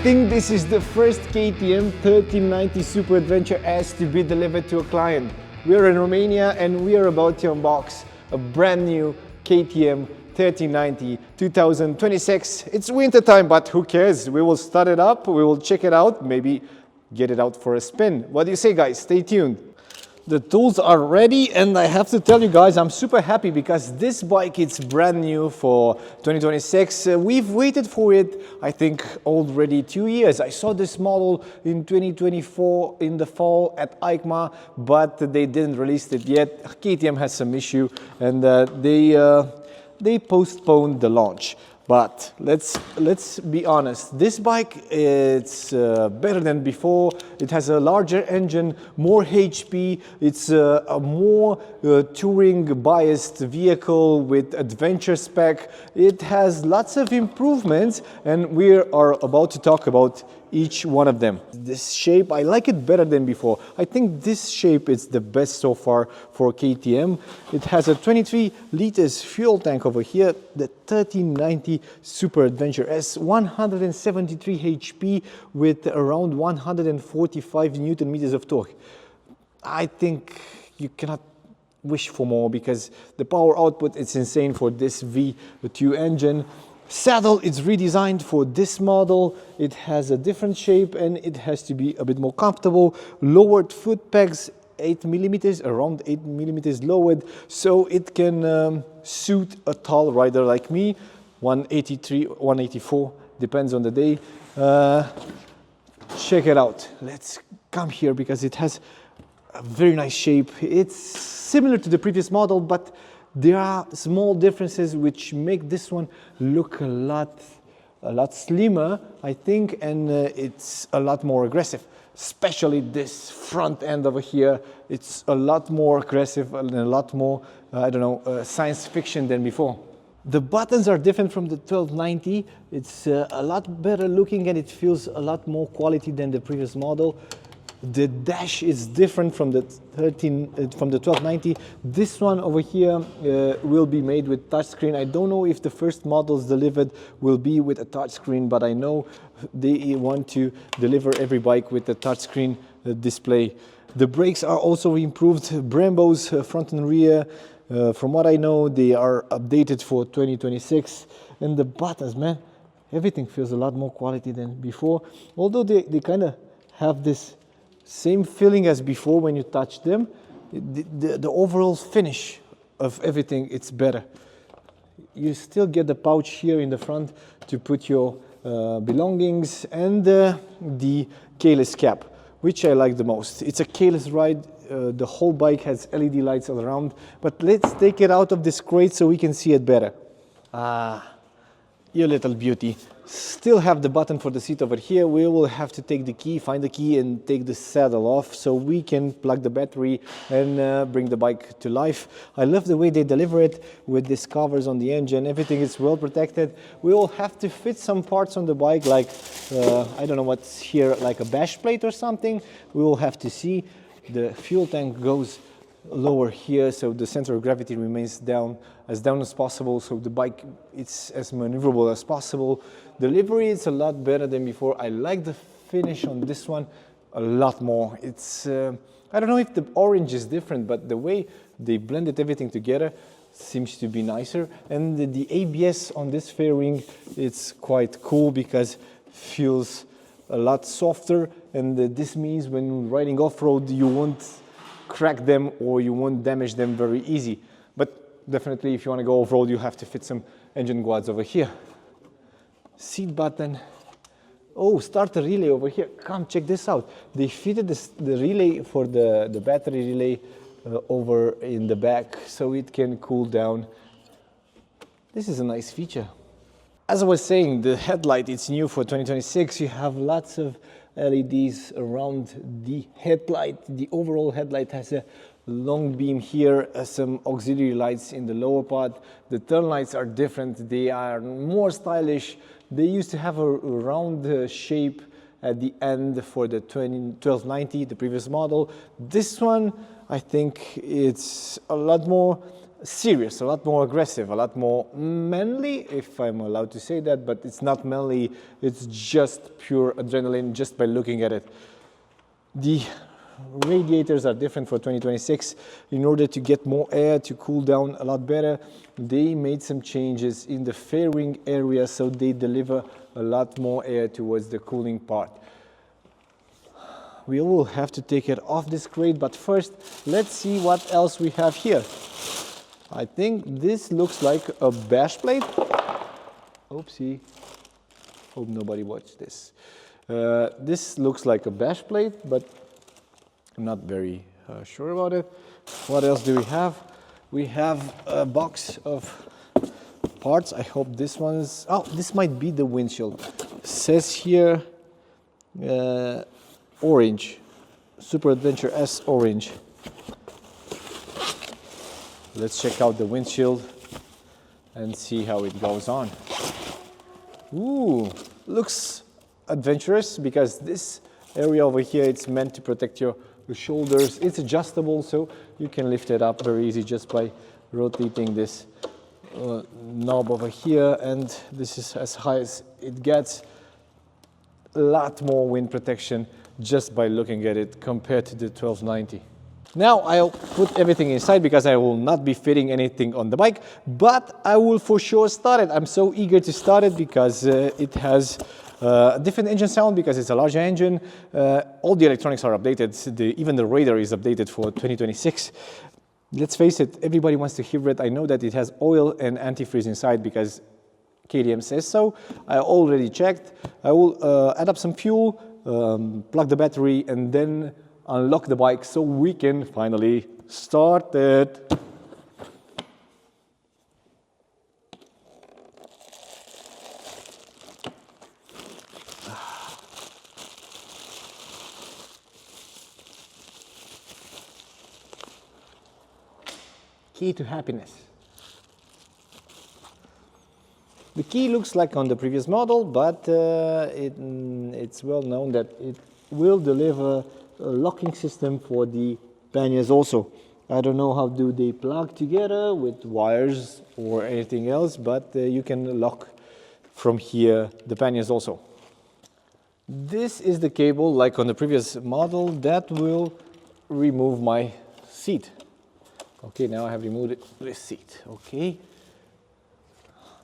think this is the first KTM 1390 Super Adventure S to be delivered to a client. We are in Romania and we are about to unbox a brand new KTM 1390 2026. It's winter time, but who cares? We will start it up, we will check it out, maybe get it out for a spin. What do you say, guys? Stay tuned. The tools are ready, and I have to tell you guys, I'm super happy because this bike is brand new for 2026. We've waited for it, I think, already 2 years. I saw this model in 2024 in the fall at EICMA, but they didn't release it yet. KTM has some issue, and they postponed the launch. But let's be honest, this bike, it's better than before. It has a larger engine, more HP. It's a more touring biased vehicle with adventure spec. It has lots of improvements, and we are about to talk about each one of them. This shape, I like it better than before. I think this shape is the best so far for KTM. It has a 23 liters fuel tank over here, the 1390 Super Adventure S, 173 HP with around 145 Newton meters of torque. I think you cannot wish for more because the power output is insane for this V2 engine. Saddle is redesigned for this model. It has a different shape and it has to be a bit more comfortable. Lowered foot pegs, 8 millimeters, around 8 millimeters lowered, so it can suit a tall rider like me. 183, 184, depends on the day. Check it out. Let's come here because it has a very nice shape. It's similar to the previous model, but there are small differences which make this one look a lot slimmer, I think, and it's a lot more aggressive. Especially this front end over here, it's a lot more aggressive and a lot more, science fiction than before. The buttons are different from the 1290. It's a lot better looking and it feels a lot more quality than the previous model. The dash is different from the 1290. This one over here will be made with touchscreen. I don't know if the first models delivered will be with a touchscreen, but I know they want to deliver every bike with a touchscreen display. The brakes are also improved. Brembo's front and rear, from what I know, they are updated for 2026. And the buttons, man, everything feels a lot more quality than before. Although they kind of have this same feeling as before when you touch them, the overall finish of everything, it's better. You still get the pouch here in the front to put your belongings and the keyless cap, which I like the most. It's a keyless ride. The whole bike has LED lights all around, but let's take it out of this crate so we can see it better. Ah, you little beauty. Still have the button for the seat over here. We will have to take the key, find the key and take the saddle off so we can plug the battery and bring the bike to life. I love the way they deliver it with these covers on the engine. Everything is well protected. We will have to fit some parts on the bike like, I don't know what's here, like a bash plate or something. We will have to see. The fuel tank goes lower here, so the center of gravity remains down as possible, so the bike it's as maneuverable as possible. Delivery is a lot better than before. I like the finish on this one a lot more. It's I don't know if the orange is different, but the way they blended everything together seems to be nicer. And the ABS on this fairing, it's quite cool because it feels a lot softer, and this means when riding off-road you won't crack them or you won't damage them very easy. But definitely if you want to go off-road you have to fit some engine guards over here. Seat button. Oh, starter relay over here. Come check this out. They fitted the relay for the battery relay over in the back so it can cool down. This is a nice feature. As I was saying, the headlight, it's new for 2026. You have lots of LEDs around the headlight. The overall headlight has a long beam here, some auxiliary lights in the lower part. The turn lights are different. They are more stylish. They used to have a round shape at the end for the 1290, the previous model. This one, I think it's a lot more serious, a lot more aggressive, a lot more manly, if I'm allowed to say that, but it's not manly, it's just pure adrenaline just by looking at it. The radiators are different for 2026. In order to get more air to cool down a lot better, they made some changes in the fairing area, so they deliver a lot more air towards the cooling part. We will have to take it off this crate, but first let's see what else we have here. I think this looks like a bash plate. Oopsie, hope nobody watched this. This looks like a bash plate, but I'm not very sure about it. What else do we have? We have a box of parts. I hope this one's, oh, this might be the windshield. It says here orange, Super Adventure S orange. Let's check out the windshield and see how it goes on. Ooh, looks adventurous because this area over here, it's meant to protect your shoulders. It's adjustable, so you can lift it up very easy just by rotating this knob over here, and this is as high as it gets. A lot more wind protection just by looking at it compared to the 1290. Now I'll put everything inside because I will not be fitting anything on the bike, but I will for sure start it. I'm so eager to start it because it has a different engine sound because it's a larger engine. All the electronics are updated. Even the radar is updated for 2026. Let's face it, everybody wants to hear it. I know that it has oil and antifreeze inside because KTM says so. I already checked. I will add up some fuel, plug the battery, and then unlock the bike so we can finally start it. Key to happiness. The key looks like on the previous model, but it's well known that it will deliver a locking system for the panniers also. I don't know how do they plug together with wires or anything else, but you can lock from here the panniers also. This is the cable, like on the previous model, that will remove my seat. Okay, now I have removed this seat. Okay,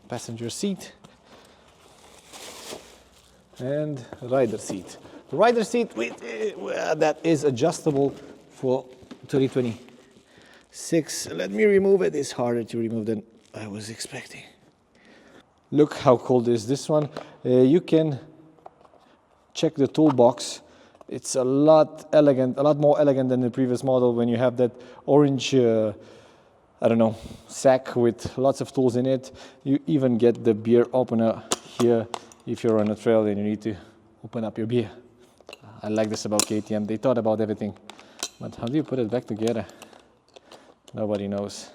passenger seat and rider seat. Rider seat with that is adjustable for 2026. Let me remove it. It's harder to remove than I was expecting. Look how cool is this one. You can check the toolbox. It's a lot elegant, a lot more elegant than the previous model when you have that orange, I don't know, sack with lots of tools in it. You even get the beer opener here if you're on a trail and you need to open up your beer. I like this about KTM. They thought about everything. But how do you put it back together? Nobody knows.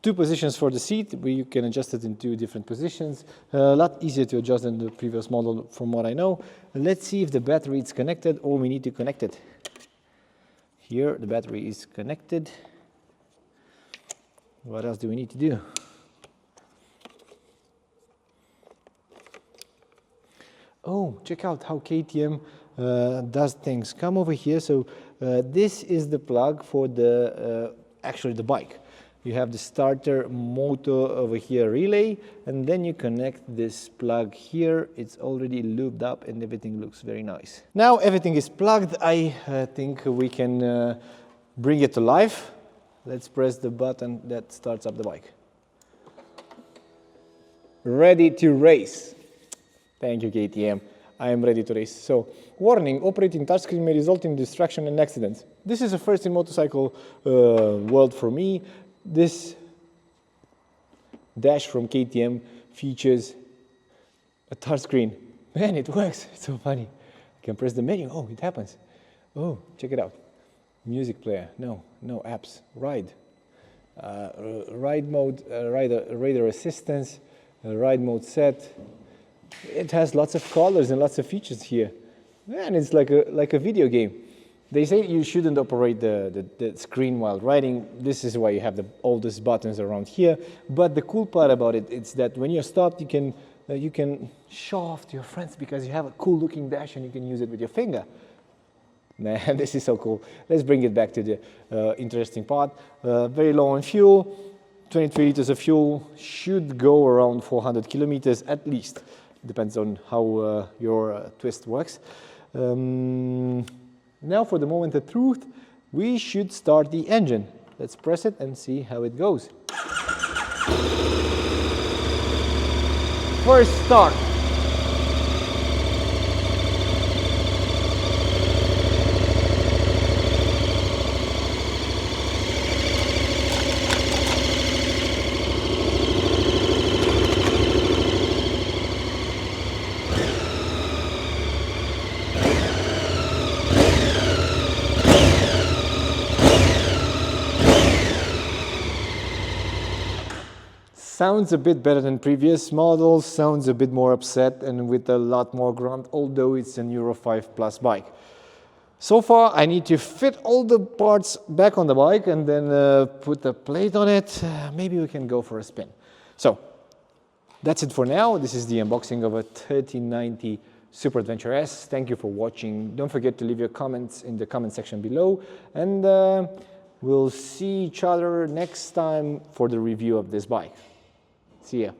Two positions for the seat, where you can adjust it in two different positions. A lot easier to adjust than the previous model from what I know. Let's see if the battery is connected or we need to connect it. Here the battery is connected. What else do we need to do? Oh, check out how KTM does things. Come over here. So this is the plug for the actually the bike. You have the starter motor over here relay, and then you connect this plug here. It's already lubed up and everything looks very nice. Now everything is plugged. I think we can bring it to life. Let's press the button that starts up the bike. Ready to race. Thank you, KTM. I am ready to race. So, warning, operating touchscreen may result in distraction and accidents. This is a first in motorcycle world for me. This dash from KTM features a touchscreen. Man, it works. It's so funny. I can press the menu. Oh, it happens. Oh, check it out. Music player. No apps. Ride. Ride mode, radar assistance, ride mode set. It has lots of colors and lots of features here. And it's like a video game. They say you shouldn't operate the screen while riding. This is why you have all these buttons around here. But the cool part about it is that when you're stopped, you can show off to your friends because you have a cool looking dash and you can use it with your finger. Man, this is so cool. Let's bring it back to the interesting part. Very low on fuel, 23 liters of fuel, should go around 400 kilometers at least. Depends on how your twist works. Now for the moment of truth, we should start the engine. Let's press it and see how it goes. First start. Sounds a bit better than previous models, sounds a bit more upset and with a lot more grunt, although it's an Euro 5 Plus bike. So far, I need to fit all the parts back on the bike and then put a plate on it. Maybe we can go for a spin. So, that's it for now. This is the unboxing of a 1390 Super Adventure S. Thank you for watching. Don't forget to leave your comments in the comment section below. And we'll see each other next time for the review of this bike. See ya.